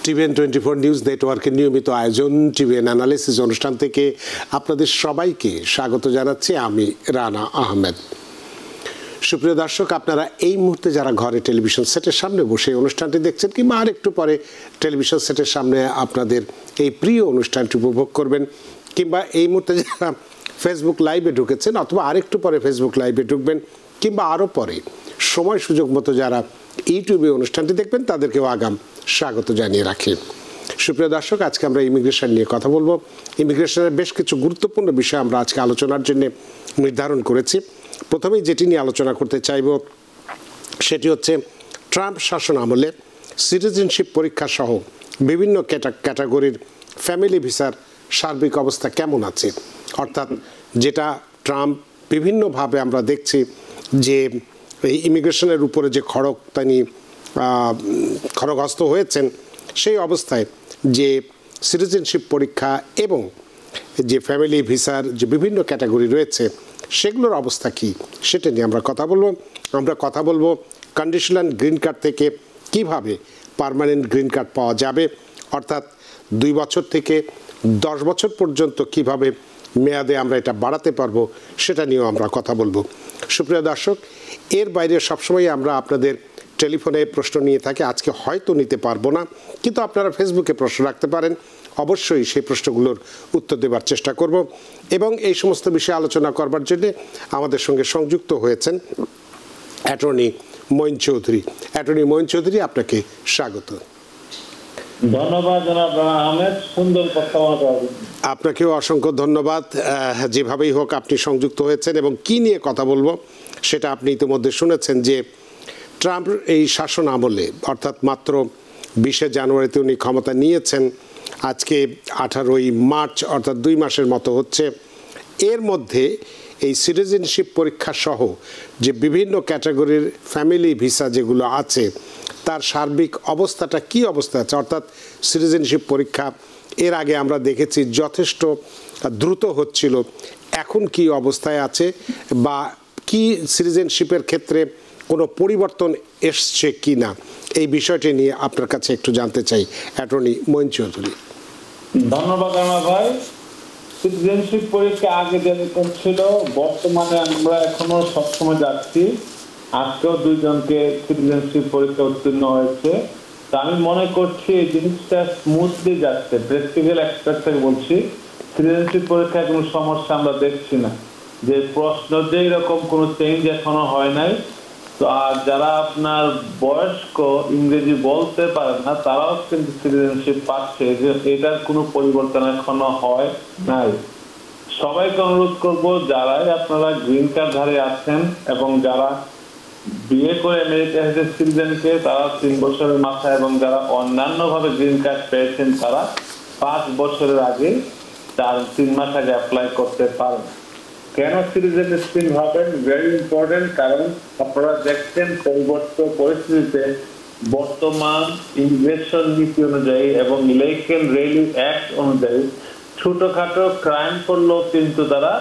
TVN 24 news নেটওয়ার্কের নিয়মিত আয়োজন টিভিএন অ্যানালিসিস অনুষ্ঠান থেকে আপনাদের সবাইকে স্বাগত জানাচ্ছি আমি রানা আহমেদ। সুপ্রিয় দর্শক, আপনারা এই মুহূর্তে যারা ঘরে টেলিভিশন সেটের সামনে বসে অনুষ্ঠানটি দেখছেন কিংবা আরেকটু পরে টেলিভিশন সেটের সামনে আপনাদের এই প্রিয় অনুষ্ঠানটি উপভোগ করবেন, কিংবা এই মুহূর্তে যারা ফেসবুক লাইভে ঢুকেছেন অথবা আরেকটু পরে ফেসবুক লাইভে ঢুকবেন, কিংবা আরও পরে সময় সুযোগ মতো যারা ইউটিউবে অনুষ্ঠানটি দেখবেন, তাদেরকেও আগাম স্বাগত জানিয়ে রাখি। সুপ্রিয় দর্শক, আজকে আমরা ইমিগ্রেশন নিয়ে কথা বলবো। ইমিগ্রেশনের বেশ কিছু গুরুত্বপূর্ণ বিষয় আমরা আজকে আলোচনার জন্য নির্ধারণ করেছি। প্রথমেই যেটি নিয়ে আলোচনা করতে চাইব সেটি হচ্ছে ট্রাম্প শাসন আমলে সিটিজেনশিপ পরীক্ষা সহ বিভিন্ন ক্যাটাগরির ফ্যামিলি ভিসার সার্বিক অবস্থা কেমন আছে। অর্থাৎ যেটা ট্রাম্প বিভিন্নভাবে আমরা দেখছি যে এই ইমিগ্রেশনের উপরে যে খড়গহস্ত হয়েছেন, সেই অবস্থায় যে সিটিজেনশিপ পরীক্ষা এবং যে ফ্যামিলি ভিসার যে বিভিন্ন ক্যাটাগরি রয়েছে সেগুলোর অবস্থা কি, সেটা নিয়ে আমরা কথা বলবো। কন্ডিশনাল গ্রিন কার্ড থেকে কিভাবে পার্মানেন্ট গ্রিন কার্ড পাওয়া যাবে, অর্থাৎ 2 বছর থেকে 10 বছর পর্যন্ত কিভাবে মেয়াদে আমরা এটা বাড়াতে পারবো, সেটা নিয়েও আমরা কথা বলবো। সুপ্রিয় দর্শক, এর বাইরে সবসময় আমরা আপনাদের টেলিফোনে প্রশ্ন নিয়ে থাকি। আজকে হয়তো নিতে পারবো না, কিন্তু আপনারা ফেসবুকে প্রশ্ন রাখতে পারেন, অবশ্যই সেই প্রশ্নগুলোর উত্তর দেওয়ার চেষ্টা করব। এবং এই সমস্ত বিষয়ে আলোচনা করবার জন্য আমাদের সঙ্গে সংযুক্ত হয়েছেন অ্যাটর্নি মঈন চৌধুরী। অ্যাটর্নি মঈন চৌধুরী, আপনাকে স্বাগত। ধন্যবাদ জনাব আহমেদ, সুন্দর কথা। আপনাকেও অসংখ্য ধন্যবাদ। যেভাবেই হোক আপনি সংযুক্ত হয়েছেন এবং কি নিয়ে কথা বলবো সেটা আপনি ইতিমধ্যে শুনেছেন যে ট্রাম্প এই শাসন আমলে, অর্থাৎ মাত্র 20 জানুয়ারিতে উনি ক্ষমতা নিয়েছেন, আজকে 18ই মার্চ, অর্থাৎ 2 মাসের মতো হচ্ছে। এর মধ্যে এই সিটিজেনশিপ পরীক্ষা সহ যে বিভিন্ন ক্যাটাগরির ফ্যামিলি ভিসা যেগুলো আছে তার সার্বিক অবস্থাটা কি অবস্থা আছে। অর্থাৎ সিটিজেনশিপ পরীক্ষা এর আগে আমরা দেখেছি যথেষ্ট দ্রুত হচ্ছিল, এখন কি অবস্থায় আছে বা কি সিটিজেনশিপের ক্ষেত্রে কোনো পরিবর্তন এসছে কি না, এই বিষয়টি নিয়ে আপনার কাছে একটু জানতে চাই অ্যাটর্নি মঈন চৌধুরী। ধন্যবাদ আমার ভাই। সিটিজেনশিপ পরীক্ষা আগে যেরকম ছিল, বর্তমানে আমরা এখনো সবসময় যাচ্ছি। আজকেও 2 জনকে সিটিজেনশিপ পরীক্ষা উত্তীর্ণ হয়েছে। তা আমি মনে করছি এই জিনিসটা স্মুথলি যাচ্ছে। প্র্যাকটিক্যাল এক্সপার্ট থেকে বলছি, সিটিজেনশিপ পরীক্ষায় কোনো সমস্যা আমরা দেখছি না। যে প্রশ্ন যে এরকম কোনো চেঞ্জ এখনো হয় নাই। তো আর যারা আপনার বয়স্ক, ইংরেজি বলতে পারে না, তারাও কিন্তু সিটিজেনশিপ পাচ্ছে, যে এটার কোনো পরিবর্তন এখনো হয় নাই। সবাইকে অনুরোধ করব, যারাই আপনারা গ্রিন কার্ড ধারী আছেন এবং যারা বিয়ে করে আমেরিকা এসেছে সিটিজেনকে, তারা 3 বছরের মাথায়, এবং যারা অন্যান্য ভাবে গ্রিন কার্ড পেয়েছেন তারা 5 বছরের আগে 3 মাস আগে অ্যাপ্লাই করতে পারেন। কেন সিটিজেনশিপ হবেন? Very important. কারণ আপনারা দেখছেন পরিবর্তিত পরিস্থিতিতে বর্তমান ইমিগ্রেশন নীতি অনুযায়ী এবং ইলেকশন রেলি অ্যাক্ট অনুযায়ী ছোটখাটো ক্রাইম করলেও কিন্তু তারা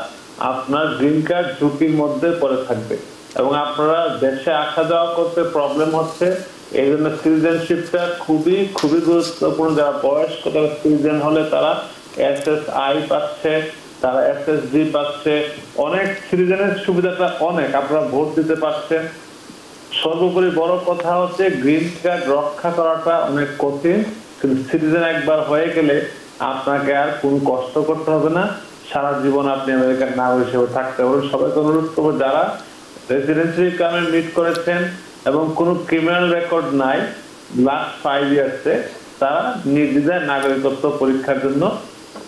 আপনার গ্রিন কার্ড ঝুঁকির মধ্যে পড়ে থাকবে এবং আপনারা দেশে আসা যাওয়া করতে প্রবলেম হচ্ছে। এই জন্য সিটিজেনশিপটা খুবই গুরুত্বপূর্ণ। যারা বয়স্ক, তারা সিটিজেন হলে তারা SSI পাচ্ছে, তারা SSD পাচ্ছে, অনেক সিটিজেনের সুবিধাটা অনেক, আপনারা ভোট দিতে পারছেন। সর্বোপরি বড় কথা হচ্ছে গ্রিন কার্ড রক্ষা করাটা অনেক কঠিন, কিন্তু সিটিজেন একবার হয়ে গেলে আপনাকে আর কোনো কষ্ট করতে হবে না, সারা জীবন আপনি আমেরিকার নাগরিক হিসেবে থাকতে পারবেন। সবাইকে অনুরোধ করবো, যারা রেসিডেন্সি রিকোয়ারমেন্ট মিট করেছেন এবং কোনো ক্রিমিনাল রেকর্ড নাই লাস্ট 5 ইয়ার্সে, তারা নির্দ্বিধায় নাগরিকত্ব পরীক্ষার জন্য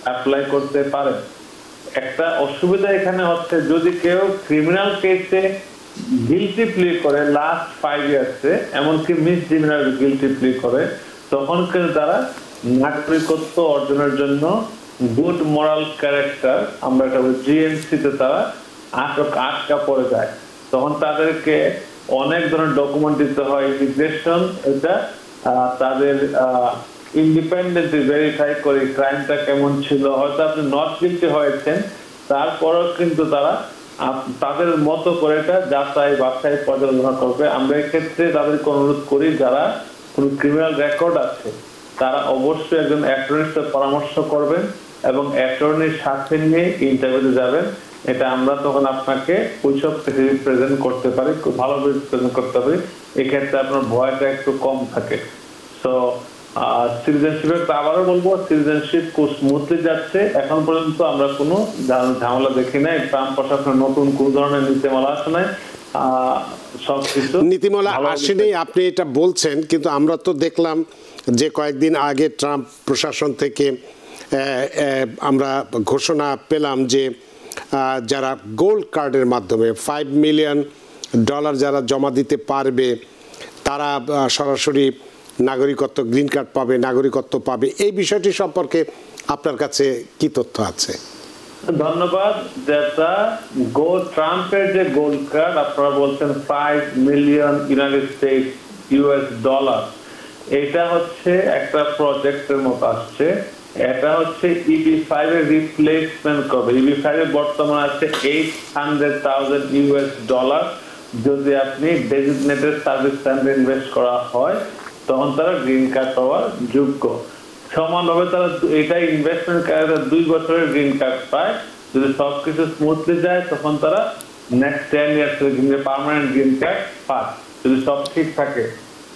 অ্যাপ্লাই করতে পারেন। একটা অসুবিধা এখানে হচ্ছে, যদি কেউ ক্রিমিনাল কেসে গিলটি প্লি করে লাস্ট 5 ইয়ার্সে, এমনকি মিসডিমিনার গিলটি প্লি করে, তখন কিন্তু তারা নাগরিকত্ব অর্জনের জন্য গুড মোরাল ক্যারেক্টার, আমরা এটা GMC-তে তারা আটকা পড়ে যায়। তখন তাদেরকে অনেক ধরনের ডকুমেন্ট দিতে হয়। ইমিগ্রেশন এটা তাদের ইন্ডিপেন্ডেন্টলি ভেরিফাই করে ক্রাইমটা কেমন ছিল। হয়তো আপনি নট গিলটি হয়েছেন, তারপরও কিন্তু তারা তাদের মতো করে এটা যাচাই বাছাই পর্যালোচনা করবে। আমরা এক্ষেত্রে তাদেরকে অনুরোধ করি, যারা কোনো ক্রিমিনাল রেকর্ড আছে তারা অবশ্যই একজন অ্যাটর্নির সাথে পরামর্শ করবেন এবং অ্যাটর্নির সাথে নিয়ে ইন্টারভিউতে যাবেন। এটা আমরা তখন আপনাকে ওইসব প্রেজেন্ট করতে পারি, খুব ভালোভাবে প্রেজেন্ট করতে পারি। এক্ষেত্রে আপনার ভয়টা একটু কম থাকে। তো সিটিজেনশিপের আবারও বলবো, সিটিজেনশিপ খুব স্মুথলি যাচ্ছে। এখন পর্যন্ত আমরা কোনো ঝামেলা দেখি নাই। ট্রাম্প প্রশাসনের নতুন কোন ধরনের নীতিমালা আসে নাই, সবকিছু নীতিমালা আসেনি আপনি এটা বলছেন, কিন্তু আমরা তো দেখলাম যে কয়েকদিন আগে ট্রাম্প প্রশাসন থেকে আমরা ঘোষণা পেলাম যে যারা গোল্ড কার্ডের মাধ্যমে $5 মিলিয়ন যারা জমা দিতে পারবে তারা সরাসরি নাগরিকত্ব, গ্রিন কার্ড পাবে, নাগরিকত্ব পাবে। এই বিষয়টি সম্পর্কে আপনার কাছে কি তথ্য আছে? ধন্যবাদ। যেটা ট্রাম্পের যে গোল্ড কার্ড আপনারা বলছেন $5 মিলিয়ন US, এটা হচ্ছে একটা প্রজেক্টের মতো আসছে। এটা হচ্ছে EB-5 এর রিপ্লেসমেন্ট করবে। EB-5 এর বর্তমানে আছে $800,000 যদি আপনি ডেজিগনেটেড সার্ভিস সেন্টারে ইনভেস্ট করা হয় তখন তারা গ্রিন কার্ড পাওয়ার যোগ্য। সমানভাবে তারা এটা ইনভেস্টমেন্ট করে 2 বছরের গ্রিন কার্ড পায়। যদি সবকিছু স্মুথলি যায় তখন তারা next 10 years permanent green card পায়, যদি সব ঠিক থাকে।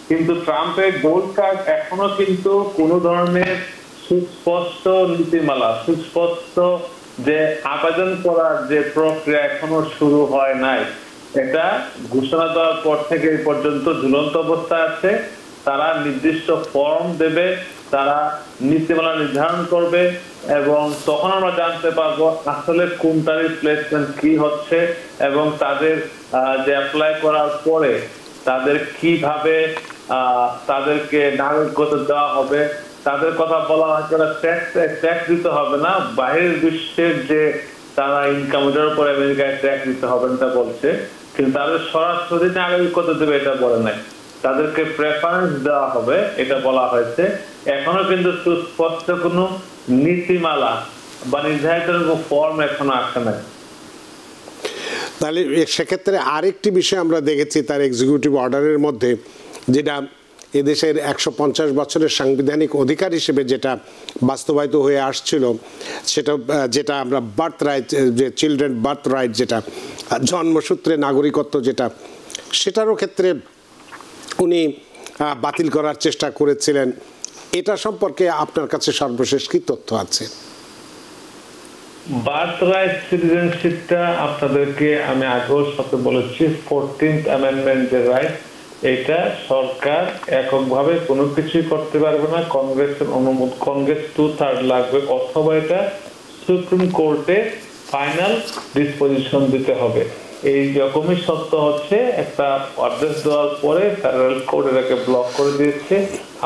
কিন্তু ট্রাম্পের গোল্ড কার্ড এখনো কিন্তু কোন ধরনের সুস্পষ্ট নীতিমালা, সুস্পষ্ট যে আবেদন করার যে প্রক্রিয়া এখনো শুরু হয় নাই। এটা ঘোষণা দেওয়ার পর থেকে এই পর্যন্ত ঝুলন্ত অবস্থা আছে। তারা নির্দিষ্ট ফর্ম দেবে, তারা নীতিমালা নির্ধারণ করবে এবং তখন আমরা জানতে পারবো আসলে কোনটার রিপ্লেসমেন্ট কি হচ্ছে এবং তাদের যে অ্যাপ্লাই করার পরে তাদের কিভাবে তাদেরকে নাগরিকত্ব দেওয়া হবে। তাদের কথা বলা হয় ট্যাক্স দিতে হবে না, বাইরের বিশ্বের যে তারা ইনকাম ওটার উপর আমেরিকায় ট্যাক্স দিতে হবে না বলছে, কিন্তু তাদের সরাসরি নাগরিকত্ব দেবে এটা বলে নাই। তাদেরকে প্রেফারেন্স দেওয়া হবে এটা বলা হয়েছে। এখনো কিন্তু সুস্পষ্ট কোনো নীতিমালা বা নির্ধারিত ফর্ম এখনো আসে নাই। তাহলে সেক্ষেত্রে আরেকটি বিষয় আমরা দেখেছি তার এক্সিকিউটিভ অর্ডারের মধ্যে, যেটা এদেশের 150 বছরের সাংবিধানিক অধিকার হিসেবে যেটা বাস্তবায়িত হয়ে আসছিল, সেটা যেটা আমরা বার্থ রাইট, যে চিলড্রেন বার্থ রাইট, যেটা জন্মসূত্রে নাগরিকত্ব, যেটা সেটারও ক্ষেত্রে উনি বাতিল করার চেষ্টা করেছিলেন। এটা সম্পর্কে আপনার কাছে সর্বশেষ কি তথ্য আছে? বার্থ রাইট সিটিজেনশিপটা আপনাদেরকে আমি আগেও সাথে বলেছি, 14th অ্যামেন্ডমেন্ট যে রাইট, এটা সরকার এককভাবে কোনো কিছুই করতে পারবে না। কংগ্রেসের অনুমোদন, কংগ্রেস 2/3 লাগবে, অথবা এটা সুপ্রিম কোর্টে ফাইনাল ডিসপোজিশন দিতে হবে। এই রকমই সত্য হচ্ছে একটা আদেশ দেওয়ার পরে ফেডারেল কোর্ট এটাকে ব্লক করে দিয়েছে,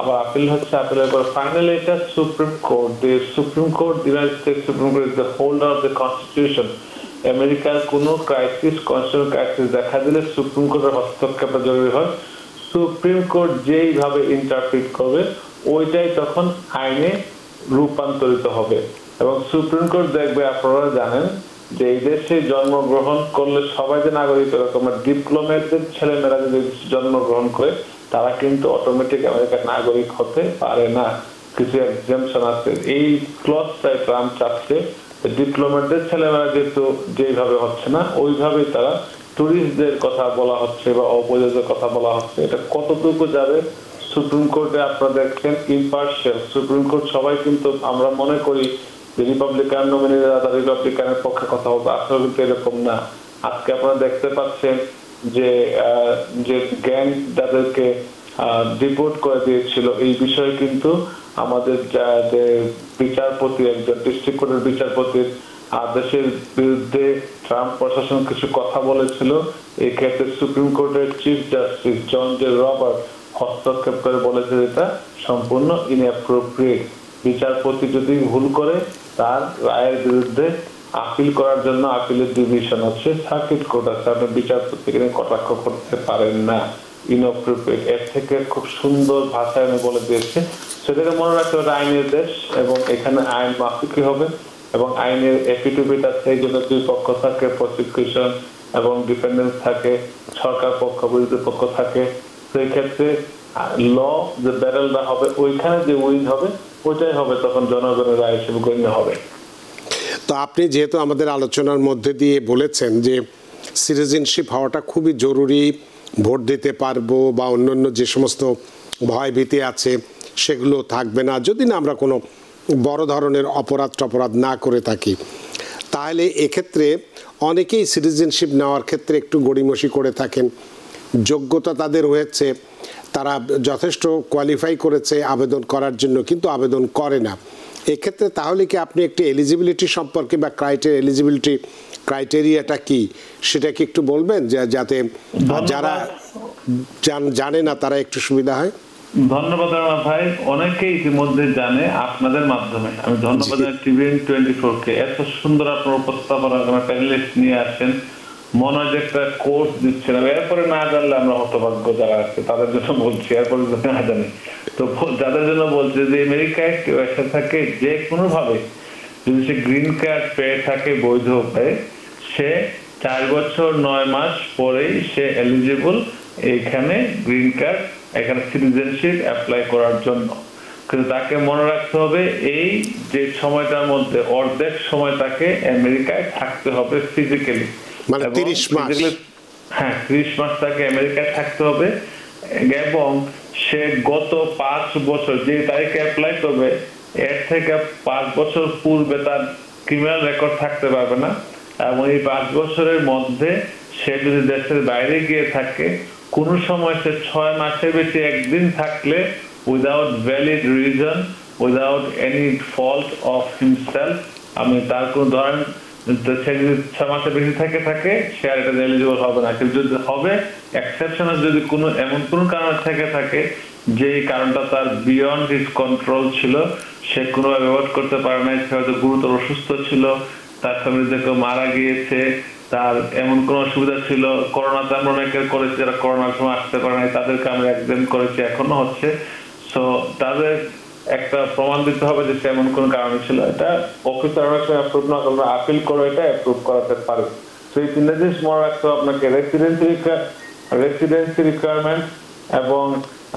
আবার আপিল হচ্ছে, আপিলের পর ফাইনালি এটা supreme court. United states supreme court is the holder of the constitution. আমেরিকার কোনো ক্রাইসিস, কনস্টিটিউশনাল ক্রাইসিস দেখা দিলে সুপ্রিম কোর্টের হস্তক্ষেপ জরুরি হয়। সুপ্রিম কোর্ট যেইভাবে ইন্টারপ্রিট করবে ওইটাই তখন আইনে রূপান্তরিত হবে। এবং সুপ্রিম কোর্ট দেখবে, আপনারা জানেন যে এই দেশে জন্মগ্রহণ করলে সবাই যে নাগরিক, এরকম ডিপ্লোমেটদের ছেলেমেয়েরা যদি জন্মগ্রহণ করে তারা কিন্তু অটোমেটিক আমেরিকার নাগরিক হতে পারে না, কিছু এক্সাম্পশন আছে। এই ক্লজটাই ট্রাম্প চাচ্ছে ডিপ্লোমেটদের ছেলেমেয়েরা যেহেতু যেইভাবে হচ্ছে না ওইভাবেই তারা টুরিস্টদের কথা বলা হচ্ছে বা অবৈধদের কথা বলা হচ্ছে। এটা কতটুকু যাবে সুপ্রিম কোর্টে আপনারা দেখছেন ইম্পার্শিয়াল সুপ্রিম কোর্ট। সবাই কিন্তু আমরা মনে করি যে রিপাবলিকান নমিনিরা তারা রিপাবলিকানের পক্ষে কথা বলবে, আসলে কিন্তু এরকম না। আজকে আপনারা দেখতে পাচ্ছেন যে গ্যাং যাদেরকে ডিপোর্ট করে দিয়েছিল, এই বিষয়ে কিন্তু আমাদের যে বিচারপতি, একজন ডিস্ট্রিক্ট কোর্টের বিচারপতির আদেশের বিরুদ্ধে ট্রাম্প প্রশাসন কিছু কথা বলেছিল। এই ক্ষেত্রে সুপ্রিম কোর্টের chief justice John J Robert হস্তক্ষেপ করে বলেছে এটা সম্পূর্ণ ইনঅ্যাপ্রোপ্রিয়েট। বিচারপতি যদি ভুল করে তার রায়ের বিরুদ্ধে আপিল করার জন্য আপিলের ডিভিশন আছে, সার্কিট কোর্ট আছে, আপনি বিচারপতিকে কটাক্ষ করতে পারেন না, ইনঅ্যাপ্রোপ্রিয়েট। এর থেকে খুব সুন্দর ভাষায় আমি বলে দিয়েছে। সেটাকে মনে রাখতে হবে আইনের দেশ এবং এখানে আইন মাফিকই হবে এবং আইনের এফিডেভিট আছে, এই জন্য দুই পক্ষ থাকে, প্রসিকিউশন এবং ডিফেন্ডেন্স থাকে, সরকার পক্ষ বিরোধী পক্ষ থাকে। সেই ক্ষেত্রে ল যে ব্যারেলটা হবে ওইখানে যে উইন হবে ওইটাই হবে তখন জনগণের রায় হিসেবে গণ্য হবে। তো আপনি যেহেতু আমাদের আলোচনার মধ্যে দিয়ে বলেছেন যে সিটিজেনশিপ হওয়াটা খুবই জরুরি, ভোট দিতে পারবো বা অন্যান্য যে সমস্ত ভয় ভীতি আছে সেগুলো থাকবে না যদি না আমরা কোনো বড় ধরনের অপরাধ না করে থাকি, তাহলে এক্ষেত্রে অনেকেই সিটিজেনশিপ নেওয়ার ক্ষেত্রে একটু গড়িমসি করে থাকেন। যোগ্যতা তাদের হয়েছে, তারা যথেষ্ট কোয়ালিফাই করেছে আবেদন করার জন্য, কিন্তু আবেদন করে না। এক্ষেত্রে তাহলে কি আপনি একটি এলিজিবিলিটি সম্পর্কে বা এলিজিবিলিটি ক্রাইটেরিয়াটা কি সেটা কি একটু বলবেন, যাতে যারা জানে না তারা একটু সুবিধা হয়? ধন্যবাদ রানা ভাই, অনেকেই ইতিমধ্যে জানে আপনাদের মাধ্যমে। আমি ধন্যবাদ টিভিএন 24 কে এত সুন্দর আপনার উপস্থাপনা প্যানেলিস্ট নিয়ে আসেন, মনে হয় যে একটা কোর্স দিচ্ছেন। এরপরে না জানলে আমরা হতভাগ্য যারা আছে তাদের জন্য বলছি, এরপরে না জানি তো যাদের জন্য বলছি যে আমেরিকায় কেউ এসে থাকে যে কোনো ভাবে যদি সে গ্রিন কার্ড পেয়ে থাকে বৈধ উপায়ে, সে 4 বছর 9 মাস পরেই সে এলিজিবল এইখানে গ্রিন কার্ড এখানে সিটিজেনশিপ অ্যাপ্লাই করার জন্য। কিন্তু তাকে মনে রাখতে হবে এই যে সময়টার মধ্যে অর্ধেক সময় তাকে আমেরিকায় থাকতে হবে ফিজিক্যালি, মানে 30 মাস। হ্যাঁ, 30 মাস তাকে আমেরিকায় থাকতে হবে এবং সে গত 5 বছর যে তারিখে অ্যাপ্লাই করবে এর থেকে 5 বছর পূর্বে তার ক্রিমিনাল রেকর্ড থাকতে পারবে না। এবং এই 5 বছরের মধ্যে সে যদি দেশের বাইরে গিয়ে থাকে, কোন সময় সে 6 মাসের বেশি একদিন থাকলে without valid reason, without any fault of himself, আমি তার কোন ধরেন সে যদি 6 মাসের বেশি থাকে সে আর এটা এলিজিবল হবে না। কিন্তু যদি হবে এক্সেপশনাল যদি কোনো এমন কোন কারণ থাকে যে কারণটা তার বিয়ন্ড হিজ কন্ট্রোল ছিল, সে কোনোভাবে অ্যাভয়েড করতে পারে না, সে হয়তো গুরুতর অসুস্থ ছিল, তার ফ্যামিলিতে কেউ মারা গিয়েছে, তার এমন কোন অসুবিধা ছিল, করোনাতে আমরা অনেকের করেছি যারা করোনার সময় আসতে পারে নাই, তাদেরকে আমরা এক্সটেন্ড করেছি, এখনো হচ্ছে। সো তাদের একটা প্রমাণ দিতে হবে যে এমন কোন কারণ ছিল। এটা অফিসার অনেক সময় অ্যাপ্রুভ না করলে আপিল করে এটা অ্যাপ্রুভ করাতে পারে। তো এই 3টা জিনিস মনে রাখতে হবে আপনাকে, রেসিডেন্সি রিকোয়ারমেন্ট এবং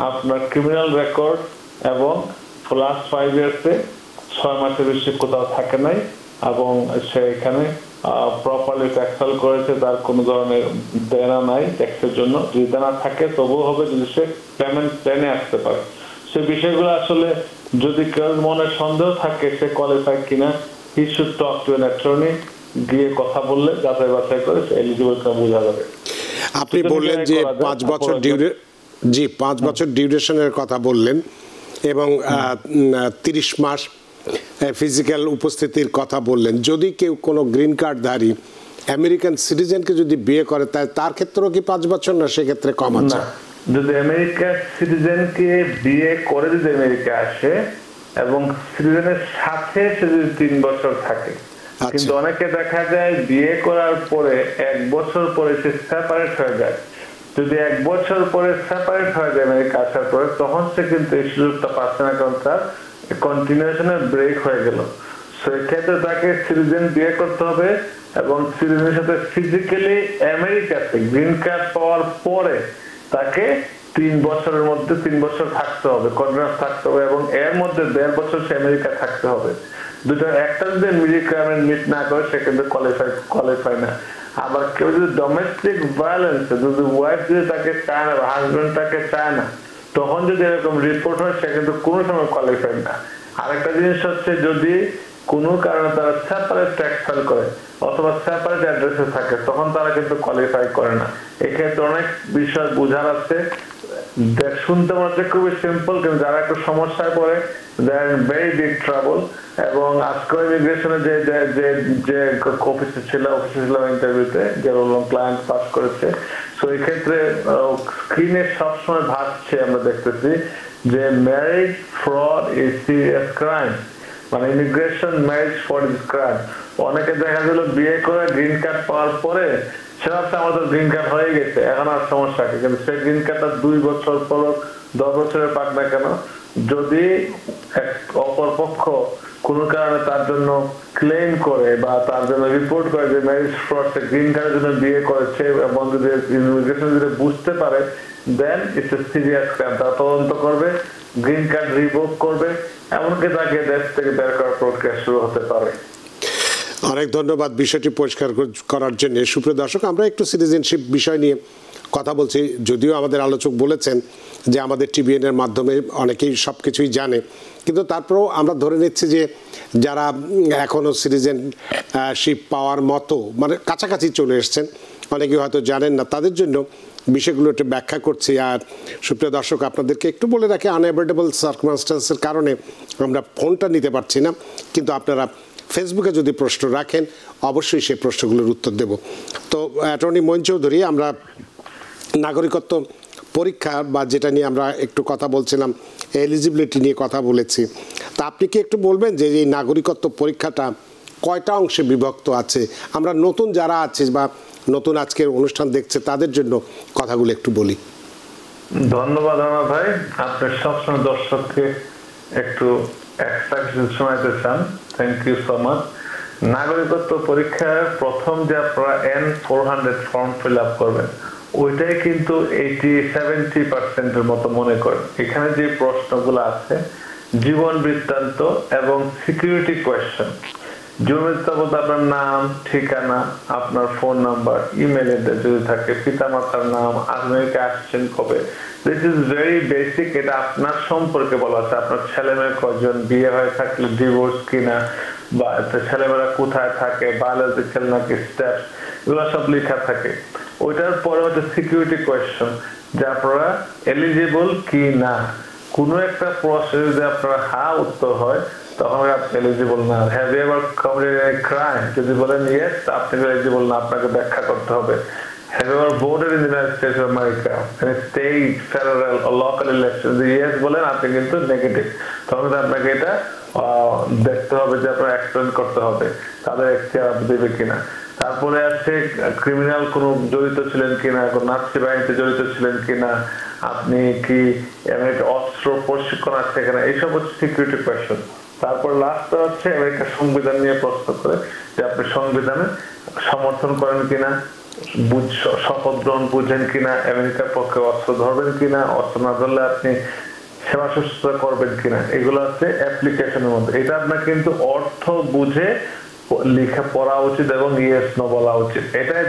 আপনার ক্রিমিনাল রেকর্ড এবং লাস্ট 5 ইয়ার্সে 6 মাসের বেশি কোথাও থাকে নাই এবং সে এখানে প্রপারলি ট্যাক্স ফাইল করেছে, তার কোনো ধরনের দেনা নাই ট্যাক্সের জন্য। যদি দেনা থাকে তবুও হবে যদি সে পেমেন্ট প্ল্যানে আসতে পারে। সে বিষয়গুলো আসলে যদি কেউ মনে সন্দেহ থাকে সে কোয়ালিফাই কিনা, he should talk to an attorney, গিয়ে কথা বললে যাচাই বাছাই করে সে এলিজিবল কিনা বোঝা যাবে। আপনি বললেন যে 5 বছর 5 বছর ডিউরেশনের কথা বললেন এবং 30 মাস ফিজিক্যাল উপস্থিতির কথা বললেন। যদি কেউ কোনো গ্রিন কার্ডধারী আমেরিকান সিটিজেনকে যদি বিয়ে করে তার ক্ষেত্রেও কি 5 বছর, না সেক্ষেত্রে কম আছে? যদি আমেরিকার সিটিজেনকে বিয়ে করে যদি আমেরিকা আসে এবং সিটিজেনের সাথে সে যদি 3 বছর থাকে, কিন্তু অনেকে দেখা যায় বিয়ে করার পরে 1 বছর পরে সে সেপারেট হয়ে যায়। যদি 1 বছর পরে সেপারেট হয়ে যায় আমেরিকা আসার পরে, তখন সে কিন্তু এই সুযোগটা পাচ্ছে না, কারণ তার কন্টিনিউশনের ব্রেক হয়ে গেল। সেক্ষেত্রে তাকে সিটিজেন বিয়ে করতে হবে এবং সিটিজেনের সাথে ফিজিক্যালি আমেরিকাতে গ্রিন কার্ড পাওয়ার পরে তাকে 3 বছরের মধ্যে 3 বছর থাকতে হবে, কন্টিনিউয়াস থাকতে হবে এবং এর মধ্যে 1.5 বছর সে আমেরিকা থাকতে হবে। দুটো একটা যদি রিকোয়ারমেন্ট মিট না করে সে কিন্তু কোয়ালিফাই না। আবার কেউ যদি ডোমেস্টিক ভায়োলেন্স, যদি ওয়াইফ যদি তাকে চায় না বা হাজবেন্ড তাকে চায় না, তখন যদি এরকম রিপোর্ট হয় সে কিন্তু কোনো সময় কোয়ালিফাই না। আরেকটা জিনিস হচ্ছে যদি কোনো কারণে তারা সেপারেট ট্যাক্স ফাইল করে অথবা সেপারেট অ্যাড্রেসে থাকে, তখন তারা কিন্তু কোয়ালিফাই করে না। এক্ষেত্রে অনেক বিষয় বোঝার আছে। শুনতে মনে হচ্ছে খুবই সিম্পল, কিন্তু যারা একটু সমস্যায় পড়ে দে আর ভেরি বিগ ট্রাবল। এবং আজকে ইমিগ্রেশনে যে অফিসে ছিল ইন্টারভিউতে যে ক্লায়েন্ট পাস করেছে, তো এই ক্ষেত্রে স্ক্রিনে সবসময় ভাসছে, আমরা দেখতেছি যে marriage fraud is serious crime, মানে immigration marriage fraud is crime. অনেকে দেখা গেল বিয়ে করে গ্রিন কার্ড পাওয়ার পরে সে ভাবছে আমাদের গ্রিন কার্ড হয়ে গেছে, এখন আর সমস্যা কি, কিন্তু সেই গ্রিন কার্ডটা 2 বছর পর 10 বছরের পাক না কেন, যদি অপর পক্ষ কোনো কারণে তার জন্য ক্লেম করে বা তার জন্য রিপোর্ট করে যে ম্যারেজ ফ্রড, গ্রিন কার্ডের জন্য বিয়ে করেছে এবং যদি ইমিগ্রেশন যদি বুঝতে পারে, দেন ইটস এ সিরিয়াস ক্রাইম। তারা তদন্ত করবে, গ্রিন কার্ড রিভোক করবে, এমনকি তাকে দেশ থেকে বের করার প্রক্রিয়া শুরু হতে পারে। অনেক ধন্যবাদ বিষয়টি পরিষ্কার করার জন্য। সুপ্রিয় দর্শক, আমরা একটু সিটিজেনশিপ বিষয় নিয়ে কথা বলছি, যদিও আমাদের আলোচক বলেছেন যে আমাদের টিভিএন এর মাধ্যমে অনেকেই সব কিছুই জানে, কিন্তু তারপরেও আমরা ধরে নিচ্ছি যে যারা এখনও সিটিজেনশিপ পাওয়ার মতো মানে কাছাকাছি চলে এসছেন, অনেকেই হয়তো জানেন না, তাদের জন্য বিষয়গুলো একটু ব্যাখ্যা করছি। আর সুপ্রিয় দর্শক, আপনাদেরকে একটু বলে রাখি, আনএভয়েডেবল সার্কামস্ট্যান্সের কারণে আমরা ফোনটা নিতে পারছি না, কিন্তু আপনারা ফেসবুকে যদি প্রশ্ন রাখেন অবশ্যই সেই প্রশ্নগুলোর উত্তর দেব। তো অ্যাটর্নি মঈন চৌধুরী, আমরা নাগরিকত্ব পরীক্ষা বা যেটা নিয়ে আমরা একটু কথা বলছিলাম, এলিজিবিলিটি নিয়ে কথা বলেছি, তা আপনি কি একটু বলবেন যে এই নাগরিকত্ব পরীক্ষাটা কয়টা অংশে বিভক্ত আছে? আমরা নতুন যারা আছে বা নতুন আজকের অনুষ্ঠান দেখছে তাদের জন্য কথাগুলো একটু বলি। ধন্যবাদ রানা ভাই, আপনি সবসময় দর্শককে একটু এক্সট্রা কিছু শোনাইতে চান, থ্যাংক ইউ সো মাচ। নাগরিকত্ব পরীক্ষার প্রথম যে আপনারা N400 ফর্ম ফিল আপ করবেন, ওইটাই কিন্তু 70% মতো মনে করেন। এখানে যে প্রশ্নগুলো আছে, জীবন বৃত্তান্ত এবং সিকিউরিটি কোয়েশ্চেন। জীবন বৃত্তান্ত আপনার নাম, ঠিকানা, আপনার ফোন নাম্বার, ইমেল অ্যাড্রেস যদি থাকে, পিতামাতার নাম, আমেরিকা আসছেন কবে, দিস ইজ ভেরি বেসিক। এটা আপনার সম্পর্কে বলা আছে, আপনার ছেলে মেয়ে কজন, বিয়ে হয়ে থাকলে ডিভোর্স কিনা, বা ছেলেমেয়েরা কোথায় থাকে, বায়োলজিক্যাল নাকি স্টেপস, এগুলো সব লেখা থাকে। ওইটার পরে হচ্ছে সিকিউরিটি কোয়েশ্চন, যে আপনারা এলিজিবল কি না। কোনো একটা প্রশ্নে যদি আপনার হ্যাঁ উত্তর হয় তখন আপনি এলিজিবল না। Have you ever committed any crime, যদি বলেন ইয়েস, আপনি এলিজিবল না, আপনাকে ব্যাখ্যা করতে হবে। Have you ever voted in the United States of America, state, federal ও লোকাল ইলেকশন, যদি ইয়েস বলেন আপনি কিন্তু নেগেটিভ, তখন আপনাকে এটা দেখতে হবে যে আপনার এক্সপ্লেন করতে হবে তাদের এখতিয়ার দেবে কিনা। তারপরে আছে ক্রিমিনাল কোনো জড়িত ছিলেন কিনা, কোন নাৎসি বাহিনীতে জড়িত ছিলেন কিনা, আপনি কি আমেরিকা অস্ত্র প্রশিক্ষণ আছে কিনা, এইসব হচ্ছে সিকিউরিটি কোয়েশ্চন। তারপর লাস্ট হচ্ছে আমেরিকার সংবিধান নিয়ে প্রশ্ন করে, যে আপনি সংবিধানে সমর্থন করেন কিনা, শপথ গ্রহণ বুঝেন কিনা, আমেরিকার পক্ষে অস্ত্র ধরবেন কিনা, অস্ত্র না ধরলে আপনি সেবা শুশ্রূষা করবেন কিনা, এগুলো হচ্ছে অ্যাপ্লিকেশনের মধ্যে। এটা আপনার কিন্তু অর্থ বুঝে লিখে পড়া উচিত এবং ইয়েস নো বলা উচিত। এটাই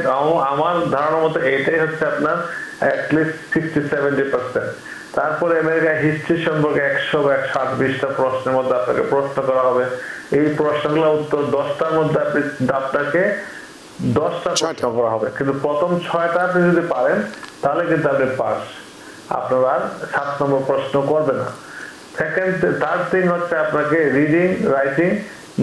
আমার ধারণা মতো এটাই হচ্ছে আপনার অ্যাটলিস্ট 60-70%। তারপরে আমেরিকার হিস্ট্রি সম্পর্কে 100-120টা প্রশ্নের মধ্যে আপনাকে প্রশ্ন করা হবে। এই প্রশ্নগুলো উত্তর 10টার মধ্যে আপনাকে 10টা প্রশ্ন করা হবে, কিন্তু প্রথম 6টা আপনি যদি পারেন তাহলে কিন্তু আপনি পাস, আপনার আর 7 নম্বর প্রশ্ন করবে না। থার্ড থিং হচ্ছে আপনাকে রিডিং, রাইটিং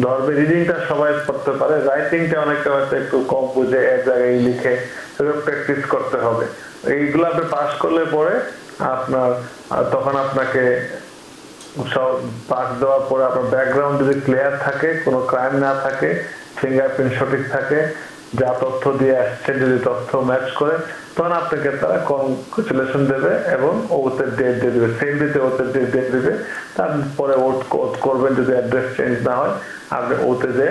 ধরবে। রিডিংটা সবাই করতে পারে, রাইটিংটা অনেকটা হয়তো একটু কম বুঝে এক জায়গায় লিখে প্র্যাকটিস করতে হবে। এইগুলো আপনি পাস করলে পরে আপনার তখন আপনাকে পাস দেওয়ার পরে আপনার ব্যাকগ্রাউন্ড যদি ক্লিয়ার থাকে, কোনো ক্রাইম না থাকে, ফিঙ্গারপ্রিন্ট সঠিক থাকে, যা তথ্য দিয়ে আসছে যদি তথ্য ম্যাচ করে, তখন আপনাকে তারা কনগ্রাচুলেশন দেবে এবং ওতে ডেট দিয়ে দেবে, সেম ডেতে ওতে ডেট দেবে। তারপরে ওট করবেন, যদি অ্যাড্রেস চেঞ্জ না হয় আপনি ওতে যে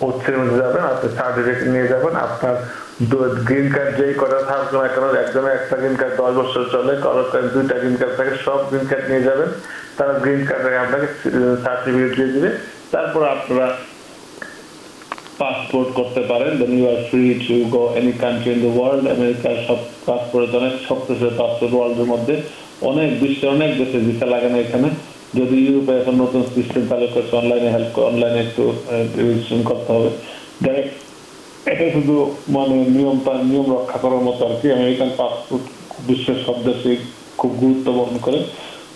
ওর মধ্যে যাবেন, আপনি সার্টিফিকেট নিয়ে যাবেন। আপনার গ্রিন কার্ড যেই কটা থাকবে না কেন, একজনের একটা গ্রিন কার্ড 10 বছর চলে, কারো 2টা গ্রিন কার্ড থাকে, সব গ্রিন কার্ড নিয়ে যাবেন। তারা গ্রিন কার্ডে আপনাকে সার্টিফিকেট দিয়ে দিবে। তারপর আপনারা পাসপোর্ট করতে পারেন, then you are free to go any country in the world. আমেরিকার সব পাসপোর্ট অনেক শক্তিশালী পাসপোর্ট ওয়ার্ল্ডের মধ্যে, অনেক বিশ্বের অনেক দেশে ভিসা লাগে না এখানে। যদি ইউরোপে এখন নতুন সিস্টেম চালু করছে, অনলাইনে অনলাইনে একটু রেজিস্ট্রেশন করতে হবে। এটা শুধু মানে নিয়ম রক্ষা করার মতো আর কি। আমেরিকান পাসপোর্ট বিশ্বের সব দেশে খুব গুরুত্ব বহন করে।